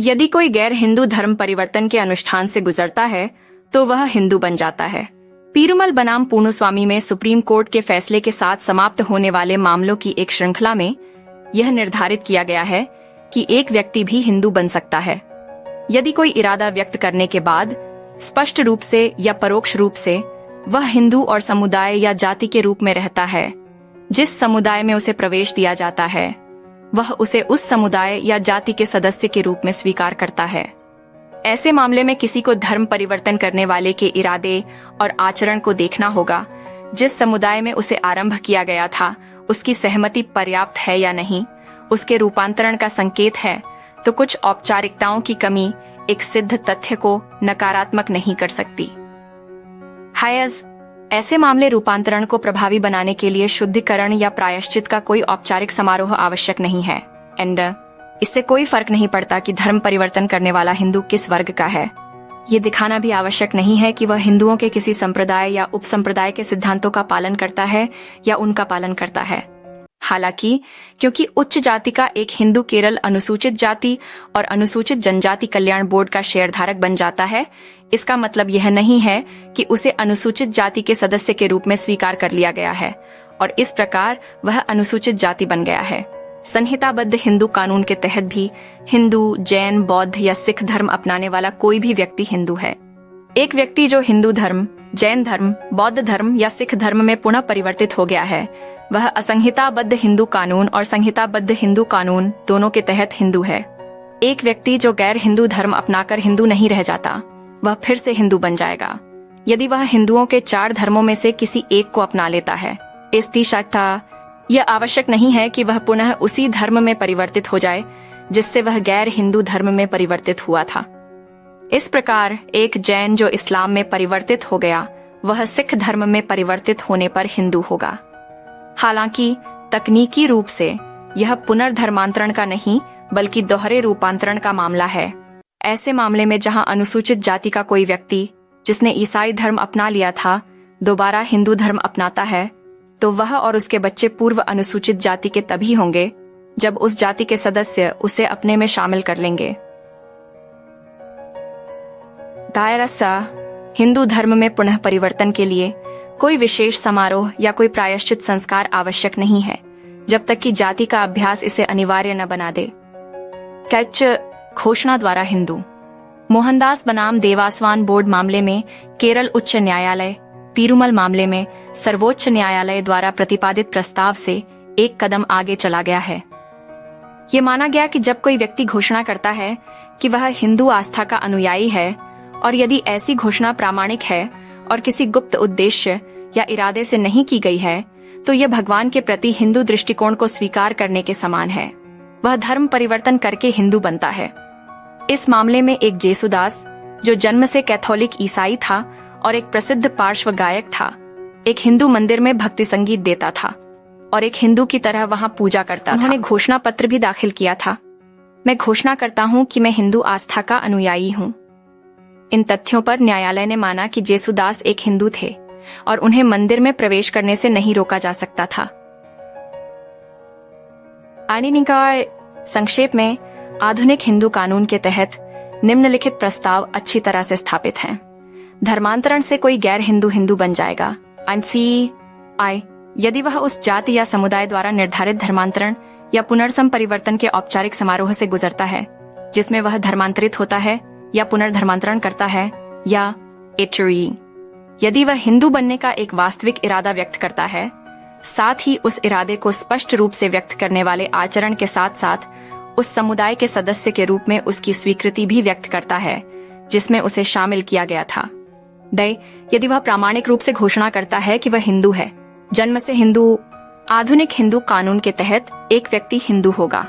यदि कोई गैर हिंदू धर्म परिवर्तन के अनुष्ठान से गुजरता है तो वह हिंदू बन जाता है। पीरूमल बनाम पूर्णस्वामी में सुप्रीम कोर्ट के फैसले के साथ समाप्त होने वाले मामलों की एक श्रृंखला में यह निर्धारित किया गया है कि एक व्यक्ति भी हिंदू बन सकता है यदि कोई इरादा व्यक्त करने के बाद स्पष्ट रूप से या परोक्ष रूप से वह हिंदू और समुदाय या जाति के रूप में रहता है। जिस समुदाय में उसे प्रवेश दिया जाता है वह उसे उस समुदाय या जाति के सदस्य के रूप में स्वीकार करता है। ऐसे मामले में किसी को धर्म परिवर्तन करने वाले के इरादे और आचरण को देखना होगा। जिस समुदाय में उसे आरंभ किया गया था उसकी सहमति पर्याप्त है या नहीं, उसके रूपांतरण का संकेत है तो कुछ औपचारिकताओं की कमी एक सिद्ध तथ्य को नकारात्मक नहीं कर सकती। ऐसे मामले रूपांतरण को प्रभावी बनाने के लिए शुद्धिकरण या प्रायश्चित का कोई औपचारिक समारोह आवश्यक नहीं है। इससे कोई फर्क नहीं पड़ता कि धर्म परिवर्तन करने वाला हिंदू किस वर्ग का है। ये दिखाना भी आवश्यक नहीं है कि वह हिंदुओं के किसी संप्रदाय या उपसंप्रदाय के सिद्धांतों का पालन करता है या उनका पालन करता है। हालांकि क्योंकि उच्च जाति का एक हिंदू केरल अनुसूचित जाति और अनुसूचित जनजाति कल्याण बोर्ड का शेयरधारक बन जाता है, इसका मतलब यह नहीं है कि उसे अनुसूचित जाति के सदस्य के रूप में स्वीकार कर लिया गया है और इस प्रकार वह अनुसूचित जाति बन गया है। संहिताबद्ध हिंदू कानून के तहत भी हिंदू, जैन, बौद्ध या सिख धर्म अपनाने वाला कोई भी व्यक्ति हिंदू है। एक व्यक्ति जो हिंदू धर्म, जैन धर्म, बौद्ध धर्म या सिख धर्म में पुनः परिवर्तित हो गया है वह असंहिताबद्ध हिंदू कानून और संहिताबद्ध हिंदू कानून दोनों के तहत हिंदू है। एक व्यक्ति जो गैर हिंदू धर्म अपनाकर हिंदू नहीं रह जाता वह फिर से हिंदू बन जाएगा यदि वह हिंदुओं के 4 धर्मों में से किसी एक को अपना लेता है। यह आवश्यक नहीं है कि वह पुनः उसी धर्म में परिवर्तित हो जाए जिससे वह गैर हिंदू धर्म में परिवर्तित हुआ था। इस प्रकार एक जैन जो इस्लाम में परिवर्तित हो गया वह सिख धर्म में परिवर्तित होने पर हिंदू होगा। हालांकि तकनीकी रूप से यह पुनर्धर्मांतरण का नहीं बल्कि दोहरे रूपांतरण का मामला है। ऐसे मामले में जहां अनुसूचित जाति का कोई व्यक्ति जिसने ईसाई धर्म अपना लिया था दोबारा हिंदू धर्म अपनाता है तो वह और उसके बच्चे पूर्व अनुसूचित जाति के तभी होंगे जब उस जाति के सदस्य उसे अपने में शामिल कर लेंगे। हिंदू धर्म में पुनः परिवर्तन के लिए कोई विशेष समारोह या कोई प्रायश्चित संस्कार आवश्यक नहीं है जब तक कि जाति का अभ्यास इसे अनिवार्य न बना दे। घोषणा द्वारा हिंदू। मोहनदास बनाम देवास्वान बोर्ड मामले में केरल उच्च न्यायालय पीरूमल मामले में सर्वोच्च न्यायालय द्वारा प्रतिपादित प्रस्ताव से एक कदम आगे चला गया है। ये माना गया कि जब कोई व्यक्ति घोषणा करता है कि वह हिंदू आस्था का अनुयायी है और यदि ऐसी घोषणा प्रामाणिक है और किसी गुप्त उद्देश्य या इरादे से नहीं की गई है तो यह भगवान के प्रति हिंदू दृष्टिकोण को स्वीकार करने के समान है। वह धर्म परिवर्तन करके हिंदू बनता है। इस मामले में एक जेसुदास जो जन्म से कैथोलिक ईसाई था और एक प्रसिद्ध पार्श्व गायक था, एक हिंदू मंदिर में भक्ति संगीत देता था और एक हिंदू की तरह वहां पूजा करता था। उन्होंने घोषणा पत्र भी दाखिल किया था, मैं घोषणा करता हूं कि मैं हिंदू आस्था का अनुयायी हूं। इन तथ्यों पर न्यायालय ने माना कि जेसुदास एक हिंदू थे और उन्हें मंदिर में प्रवेश करने से नहीं रोका जा सकता था। आनीनिकाय संक्षेप में आधुनिक हिंदू कानून के तहत निम्नलिखित प्रस्ताव अच्छी तरह से स्थापित हैं। धर्मांतरण से कोई गैर हिंदू हिंदू बन जाएगा। यदि वह उस जाति या समुदाय द्वारा निर्धारित धर्मांतरण या पुनर्सम परिवर्तन के औपचारिक समारोह से गुजरता है जिसमें वह धर्मांतरित होता है या पुनर्धर्मांतरण करता है, या यदि वह हिंदू बनने का एक वास्तविक इरादा व्यक्त करता है, साथ ही उस इरादे को स्पष्ट रूप से व्यक्त करने वाले आचरण के साथ साथ उस समुदाय के सदस्य के रूप में उसकी स्वीकृति भी व्यक्त करता है जिसमें उसे शामिल किया गया था। यदि वह प्रामाणिक रूप से घोषणा करता है कि वह हिंदू है, जन्म से हिंदू। आधुनिक हिंदू कानून के तहत एक व्यक्ति हिंदू होगा।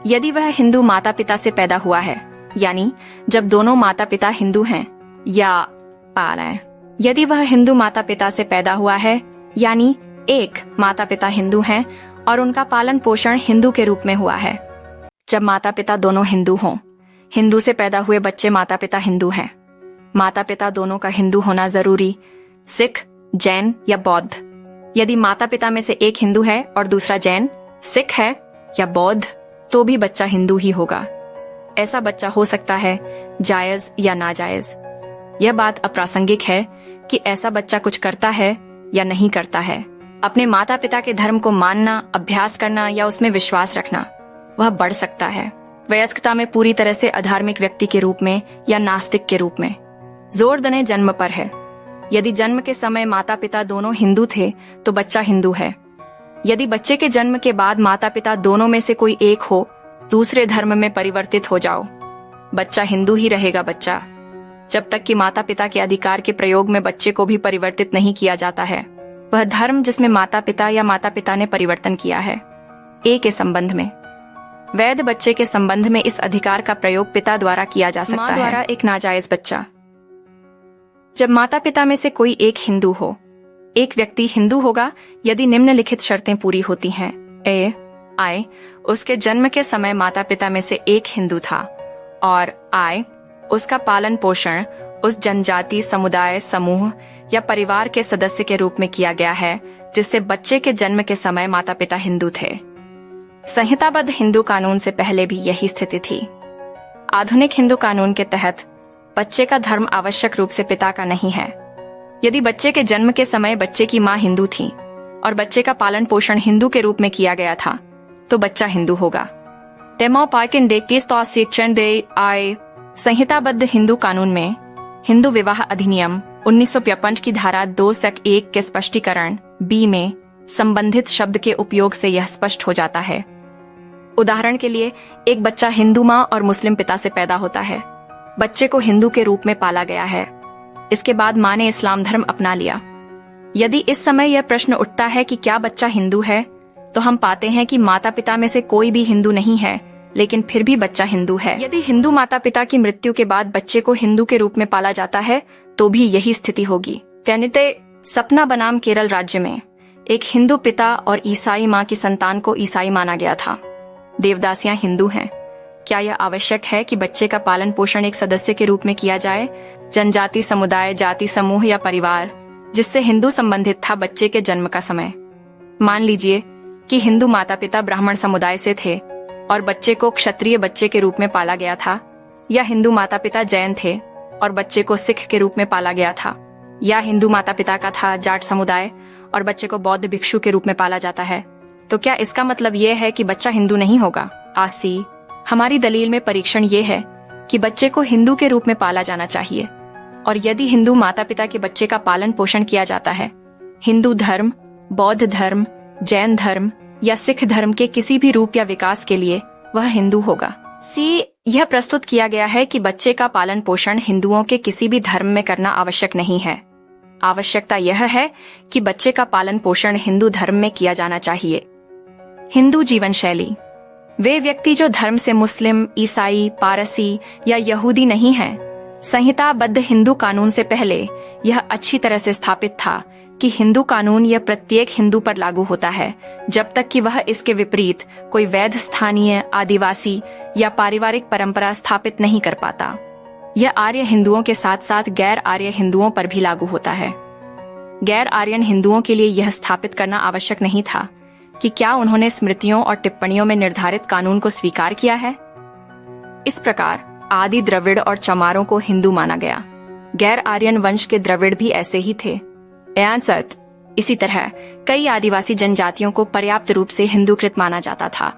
यदि वह हिंदू माता पिता से पैदा हुआ है, यानी जब दोनों माता पिता हिंदू हैं, या यदि वह हिंदू माता पिता से पैदा हुआ है, यानी एक माता पिता हिंदू हैं और उनका पालन पोषण हिंदू के रूप में हुआ है। जब माता पिता दोनों हिंदू हों, हिंदू से पैदा हुए बच्चे माता पिता हिंदू हैं। माता पिता दोनों का हिंदू होना जरूरी, सिख, जैन या बौद्ध। यदि माता पिता में से एक हिंदू है और दूसरा जैन, सिख है या बौद्ध, तो भी बच्चा हिंदू ही होगा। ऐसा बच्चा हो सकता है जायज या नाजायज। यह बात अप्रासंगिक है कि ऐसा बच्चा कुछ करता है या नहीं करता है। अपने माता पिता के धर्म को मानना, अभ्यास करना या उसमें विश्वास रखना वह बढ़ सकता है वयस्कता में पूरी तरह से अधार्मिक व्यक्ति के रूप में या नास्तिक के रूप में। जोर दने जन्म पर है। यदि जन्म के समय माता पिता दोनों हिंदू थे तो बच्चा हिंदू है। यदि बच्चे के जन्म के बाद माता पिता दोनों में से कोई एक हो, दूसरे धर्म में परिवर्तित हो जाओ, बच्चा हिंदू ही रहेगा बच्चा, जब तक कि माता पिता के अधिकार के प्रयोग में बच्चे को भी परिवर्तित नहीं किया जाता है। वह धर्म जिसमें माता पिता या माता पिता ने परिवर्तन किया है। ए के संबंध में वैध बच्चे के संबंध में इस अधिकार का प्रयोग पिता द्वारा किया जा सकता है। मां द्वारा एक नाजायज बच्चा। जब माता पिता में से कोई एक हिंदू हो, एक व्यक्ति हिंदू होगा यदि निम्नलिखित शर्तें पूरी होती हैं। ए आय, उसके जन्म के समय माता पिता में से एक हिंदू था, और आय, उसका पालन पोषण उस जनजाति, समुदाय, समूह या परिवार के सदस्य के रूप में किया गया है जिससे बच्चे के जन्म के समय माता पिता हिंदू थे। संहिताबद्ध हिंदू कानून से पहले भी यही स्थिति थी। आधुनिक हिंदू कानून के तहत बच्चे का धर्म आवश्यक रूप से पिता का नहीं है। यदि बच्चे के जन्म के समय बच्चे की मां हिंदू थी और बच्चे का पालन पोषण हिंदू के रूप में किया गया था, तो बच्चा हिंदू होगा। संहिताबद्ध हिंदू कानून में हिंदू विवाह अधिनियम 1955 की धारा 2(1) के स्पष्टीकरण बी में संबंधित शब्द के उपयोग से यह स्पष्ट हो जाता है। उदाहरण के लिए, एक बच्चा हिंदू मां और मुस्लिम पिता से पैदा होता है। बच्चे को हिंदू के रूप में पाला गया है। इसके बाद मां ने इस्लाम धर्म अपना लिया। यदि इस समय यह प्रश्न उठता है कि क्या बच्चा हिंदू है, तो हम पाते हैं कि माता पिता में से कोई भी हिंदू नहीं है, लेकिन फिर भी बच्चा हिंदू है। यदि हिंदू माता पिता की मृत्यु के बाद बच्चे को हिंदू के रूप में पाला जाता है, तो भी यही स्थिति होगी। तेनिते सपना बनाम केरल राज्य में एक हिंदू पिता और ईसाई मां की संतान को ईसाई माना गया था। देवदासियां हिंदू हैं। क्या यह आवश्यक है कि बच्चे का पालन पोषण एक सदस्य के रूप में किया जाए? जनजाति, समुदाय, जाति, समूह या परिवार जिससे हिंदू संबंधित था बच्चे के जन्म का समय। मान लीजिए कि हिंदू माता पिता ब्राह्मण समुदाय से थे और बच्चे को क्षत्रिय बच्चे के रूप में पाला गया था, या हिंदू माता पिता जैन थे और बच्चे को सिख के रूप में पाला गया था, या हिंदू माता पिता का था जाट समुदाय और बच्चे को बौद्ध भिक्षु के रूप में पाला जाता है, तो क्या इसका मतलब ये है कि बच्चा हिंदू नहीं होगा? आसी, हमारी दलील में परीक्षण ये है कि बच्चे को हिंदू के रूप में पाला जाना चाहिए, और यदि हिंदू माता पिता के बच्चे का पालन पोषण किया जाता है, हिंदू धर्म, बौद्ध धर्म, जैन धर्म या सिख धर्म के किसी भी रूप या विकास के लिए वह हिंदू होगा। सी, यह प्रस्तुत किया गया है कि बच्चे का पालन पोषण हिंदुओं के किसी भी धर्म में करना आवश्यक नहीं है। आवश्यकता यह है कि बच्चे का पालन पोषण हिंदू धर्म में किया जाना चाहिए। हिंदू जीवन शैली। वे व्यक्ति जो धर्म से मुस्लिम, ईसाई, पारसी या यहूदी नहीं हैं, संहिताबद्ध हिंदू कानून से पहले यह अच्छी तरह से स्थापित था कि हिंदू कानून यह प्रत्येक हिंदू पर लागू होता है जब तक कि वह इसके विपरीत कोई वैध स्थानीय, आदिवासी या पारिवारिक परंपरा स्थापित नहीं कर पाता। यह आर्य हिंदुओं के साथ साथ गैर आर्य हिंदुओं पर भी लागू होता है। गैर आर्यन हिंदुओं के लिए यह स्थापित करना आवश्यक नहीं था कि क्या उन्होंने स्मृतियों और टिप्पणियों में निर्धारित कानून को स्वीकार किया है। इस प्रकार आदि द्रविड़ और चमारों को हिंदू माना गया। गैर आर्यन वंश के द्रविड़ भी ऐसे ही थे। इसी तरह कई आदिवासी जनजातियों को पर्याप्त रूप से हिंदूकृत माना जाता था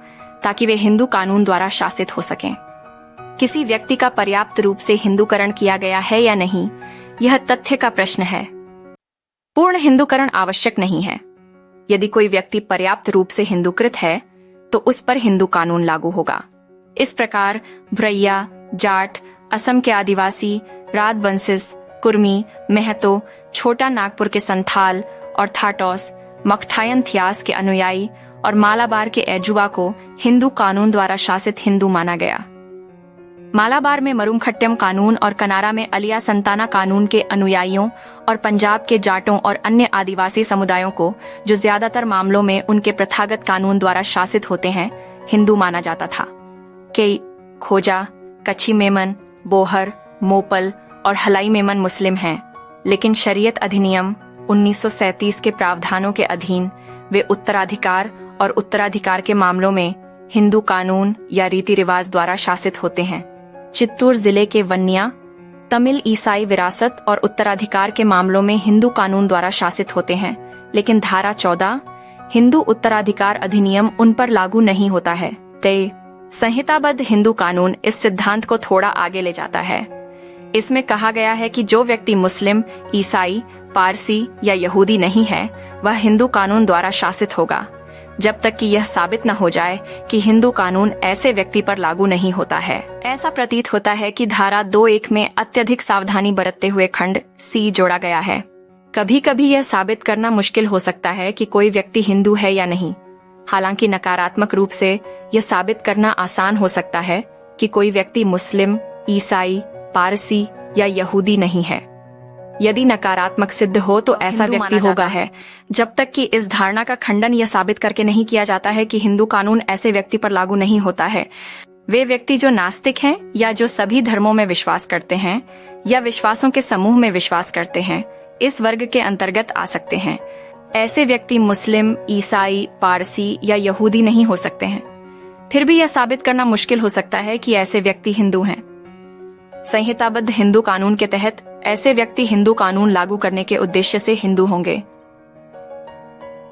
ताकि वे हिंदू कानून द्वारा शासित हो सकें। किसी व्यक्ति का पर्याप्त रूप से हिंदूकरण किया गया है या नहीं, यह तथ्य का प्रश्न है। पूर्ण हिंदूकरण आवश्यक नहीं है। यदि कोई व्यक्ति पर्याप्त रूप से हिंदूकृत है तो उस पर हिंदू कानून लागू होगा। इस प्रकार भुरैया, जाट, असम के आदिवासी, राजबंसिस, कुर्मी, महतो, छोटा नागपुर के संथाल और थाटोस, मकठायन थियास के अनुयायी और मालाबार के एजुआ को हिंदू कानून द्वारा शासित हिंदू माना गया। मालाबार में मरुमखट्टम कानून और कनारा में अलिया संताना कानून के अनुयायियों और पंजाब के जाटों और अन्य आदिवासी समुदायों को, जो ज्यादातर मामलों में उनके प्रथागत कानून द्वारा शासित होते हैं, हिंदू माना जाता था। कई खोजा, कच्छी मेमन, बोहर, मोपल और हलाई मेमन मुस्लिम हैं, लेकिन शरीयत अधिनियम 1937 के प्रावधानों के अधीन वे उत्तराधिकार और उत्तराधिकार के मामलों में हिंदू कानून या रीति रिवाज द्वारा शासित होते हैं। चित्तूर जिले के वन्या तमिल ईसाई विरासत और उत्तराधिकार के मामलों में हिंदू कानून द्वारा शासित होते हैं, लेकिन धारा 14 हिंदू उत्तराधिकार अधिनियम उन पर लागू नहीं होता है। संहिताबद्ध हिंदू कानून इस सिद्धांत को थोड़ा आगे ले जाता है। इसमें कहा गया है कि जो व्यक्ति मुस्लिम, ईसाई, पारसी या यहूदी नहीं है, वह हिंदू कानून द्वारा शासित होगा, जब तक कि यह साबित न हो जाए कि हिंदू कानून ऐसे व्यक्ति पर लागू नहीं होता है। ऐसा प्रतीत होता है कि धारा 2(1) में अत्यधिक सावधानी बरतते हुए खंड C जोड़ा गया है। कभी कभी यह साबित करना मुश्किल हो सकता है कि कोई व्यक्ति हिंदू है या नहीं। हालांकि नकारात्मक रूप से यह साबित करना आसान हो सकता है कि कोई व्यक्ति मुस्लिम, ईसाई, पारसी या यहूदी नहीं है। यदि नकारात्मक सिद्ध हो तो ऐसा व्यक्ति होगा है, जब तक कि इस धारणा का खंडन यह साबित करके नहीं किया जाता है कि हिंदू कानून ऐसे व्यक्ति पर लागू नहीं होता है। वे व्यक्ति जो नास्तिक हैं या जो सभी धर्मों में विश्वास करते हैं या विश्वासों के समूह में विश्वास करते हैं, इस वर्ग के अंतर्गत आ सकते हैं। ऐसे व्यक्ति मुस्लिम, ईसाई, पारसी या यहूदी नहीं हो सकते हैं। फिर भी यह साबित करना मुश्किल हो सकता है कि ऐसे व्यक्ति हिंदू हैं। संहिताबद्ध हिंदू कानून के तहत ऐसे व्यक्ति हिंदू कानून लागू करने के उद्देश्य से हिंदू होंगे।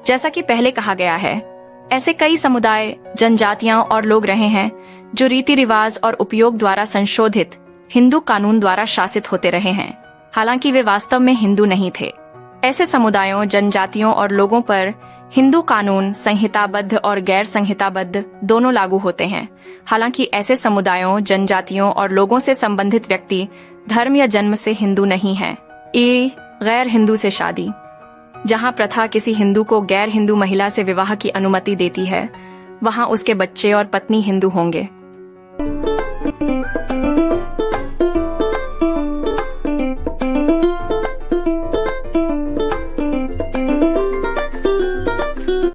जैसा कि पहले कहा गया है, ऐसे कई समुदाय, जनजातियां और लोग रहे हैं जो रीति रिवाज और उपयोग द्वारा संशोधित हिंदू कानून द्वारा शासित होते रहे हैं, हालांकि वे वास्तव में हिंदू नहीं थे। ऐसे समुदायों, जनजातियों और लोगों पर हिंदू कानून संहिताबद्ध और गैर संहिताबद्ध दोनों लागू होते हैं। हालांकि ऐसे समुदायों, जनजातियों और लोगों से संबंधित व्यक्ति धर्म या जन्म से हिंदू नहीं हैं। गैर हिंदू से शादी। जहां प्रथा किसी हिंदू को गैर हिंदू महिला से विवाह की अनुमति देती है, वहां उसके बच्चे और पत्नी हिंदू होंगे।